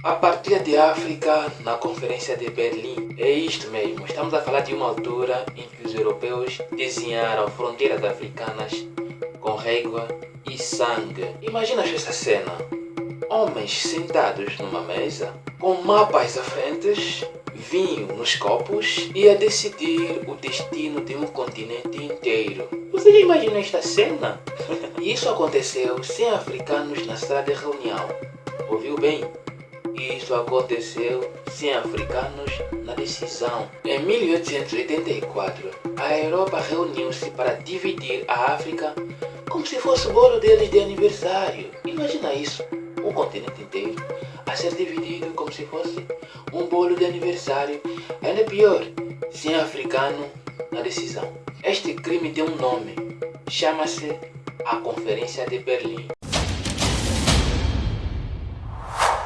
A partilha de África na Conferência de Berlim. É isto mesmo, estamos a falar de uma altura em que os europeus desenharam fronteiras africanas com régua e sangue. Imagina essa cena. Homens sentados numa mesa, com mapas à frente, vinho nos copos e a decidir o destino de um continente inteiro. Você já imagina esta cena? E isso aconteceu sem africanos na sala de reunião. Ouviu bem? Isso aconteceu sem africanos na decisão. Em 1884, a Europa reuniu-se para dividir a África como se fosse o bolo deles de aniversário. Imagina isso, um continente inteiro a ser dividido como se fosse um bolo de aniversário. Ainda pior, sem africano na decisão. Este crime tem um nome, chama-se a Conferência de Berlim.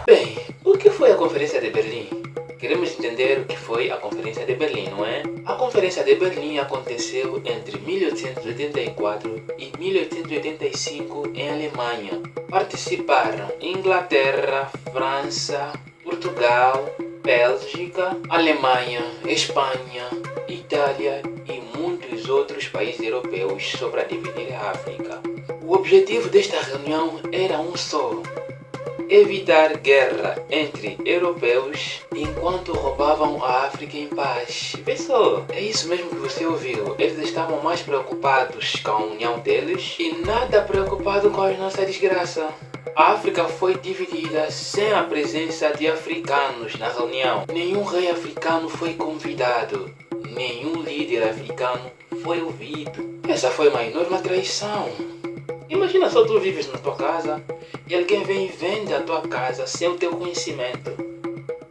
Bem, o que foi a Conferência de Berlim? Queremos entender o que foi a Conferência de Berlim, não é? A Conferência de Berlim aconteceu entre 1884 e 1885 em Alemanha. Participaram Inglaterra, França, Portugal, Bélgica, Alemanha, Espanha, Itália e muitos outros países europeus só para dividir a África. O objetivo desta reunião era um só: evitar guerra entre europeus enquanto roubavam a África em paz. Pessoal, é isso mesmo que você ouviu. Eles estavam mais preocupados com a união deles e nada preocupado com a nossa desgraça. A África foi dividida sem a presença de africanos na reunião. Nenhum rei africano foi convidado. Nenhum líder africano foi ouvido. Essa foi uma enorme traição. Imagina só, tu vives na tua casa e alguém vem e vende a tua casa sem o teu conhecimento.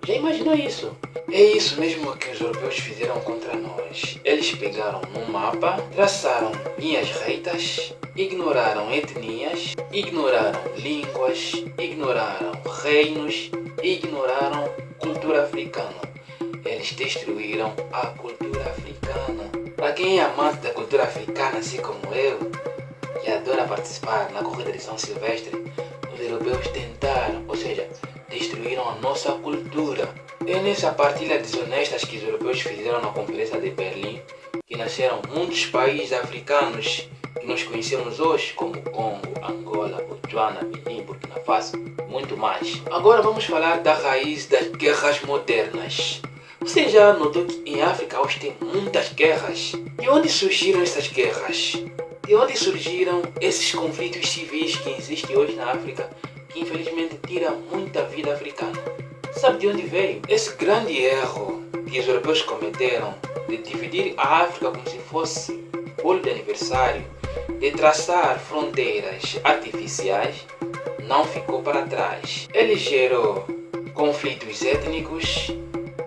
Já imaginou isso? É isso mesmo que os europeus fizeram contra nós. Eles pegaram um mapa, traçaram linhas retas, ignoraram etnias, ignoraram línguas, ignoraram reinos, ignoraram cultura africana. Eles destruíram a cultura africana. Para quem é amante da cultura africana, assim como eu, que adora participar na corrida de São Silvestre, os europeus tentaram, ou seja, destruíram a nossa cultura. É nessa partilha desonesta que os europeus fizeram na Conferência de Berlim que nasceram muitos países africanos que nós conhecemos hoje, como Congo, Angola, Botswana, Benin, Burkina Faso e muito mais. Agora vamos falar da raiz das guerras modernas. Você já notou que em África hoje tem muitas guerras? De onde surgiram essas guerras? De onde surgiram esses conflitos civis que existem hoje na África, que infelizmente tira muita vida africana? Sabe de onde veio? Esse grande erro que os europeus cometeram de dividir a África como se fosse bolo de aniversário, de traçar fronteiras artificiais, não ficou para trás. Ele gerou conflitos étnicos,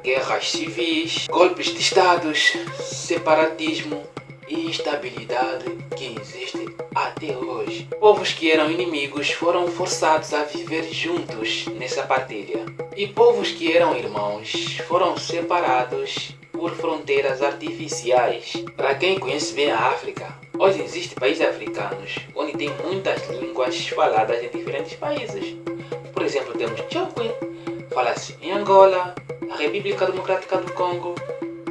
guerras civis, golpes de estados, separatismo e instabilidade que existe até hoje. Povos que eram inimigos foram forçados a viver juntos nessa partilha. E povos que eram irmãos foram separados por fronteiras artificiais. Para quem conhece bem a África, hoje existem países africanos onde tem muitas línguas faladas em diferentes países. Por exemplo, temos Chokwe, fala-se em Angola, a República Democrática do Congo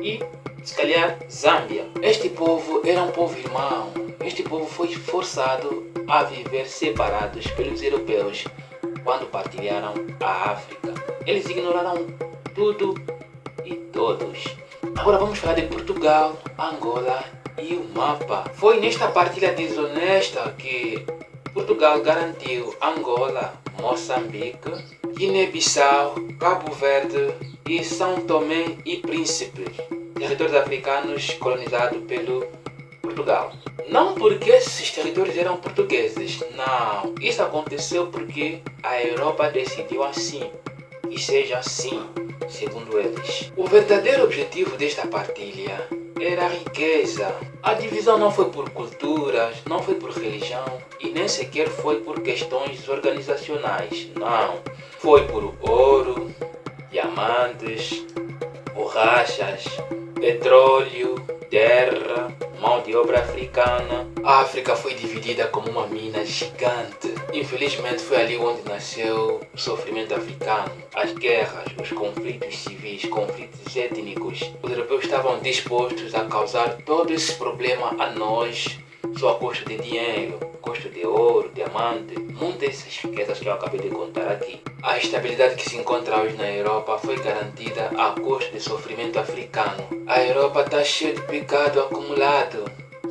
e, se calhar, Zâmbia. Este povo era um povo irmão. Este povo foi forçado a viver separados pelos europeus quando partilharam a África. Eles ignoraram tudo e todos. Agora vamos falar de Portugal, Angola e o mapa. Foi nesta partilha desonesta que Portugal garantiu Angola, Moçambique, Guiné-Bissau, Cabo Verde e São Tomé e Príncipe, territórios africanos colonizados pelo Portugal. Não porque esses territórios eram portugueses, não. Isso aconteceu porque a Europa decidiu assim, e seja assim, segundo eles. O verdadeiro objetivo desta partilha era a riqueza. A divisão não foi por culturas, não foi por religião e nem sequer foi por questões organizacionais, não. Foi por ouro, diamantes, borrachas, petróleo, terra, mão de obra africana. A África foi dividida como uma mina gigante. Infelizmente foi ali onde nasceu o sofrimento africano, as guerras, os conflitos civis, conflitos étnicos. Os europeus estavam dispostos a causar todo esse problema a nós, só a custo de dinheiro, custo de ouro, diamante, muitas dessas riquezas que eu acabei de contar aqui. A estabilidade que se encontra hoje na Europa foi garantida a custo de sofrimento africano. A Europa está cheia de pecado acumulado,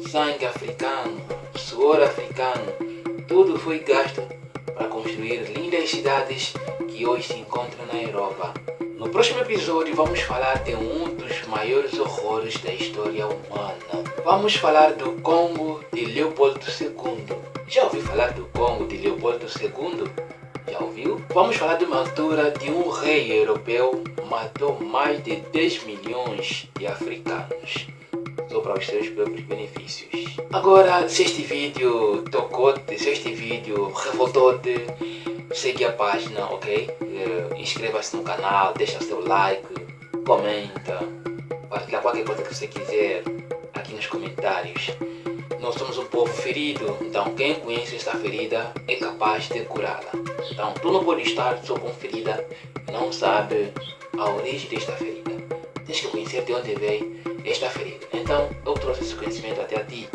sangue africano, suor africano, tudo foi gasto para construir lindas cidades que hoje se encontram na Europa. No próximo episódio vamos falar de um dos maiores horrores da história humana. Vamos falar do Congo de Leopoldo II. Já ouviu falar do Congo de Leopoldo II? Já ouviu? Vamos falar de uma altura de um rei europeu matou mais de 10 milhões de africanos, só para os seus próprios benefícios. Agora, se este vídeo tocou-te, se este vídeo revoltou-te, segue a página, ok? Inscreva-se no canal, deixa seu like, comenta, partilha qualquer coisa que você quiser aqui nos comentários. Nós somos um povo ferido, então quem conhece esta ferida é capaz de curá-la. Então tu não pode estar só com ferida e não sabe a origem desta ferida. Tens que conhecer de onde veio esta ferida. Então eu trouxe esse conhecimento até a ti.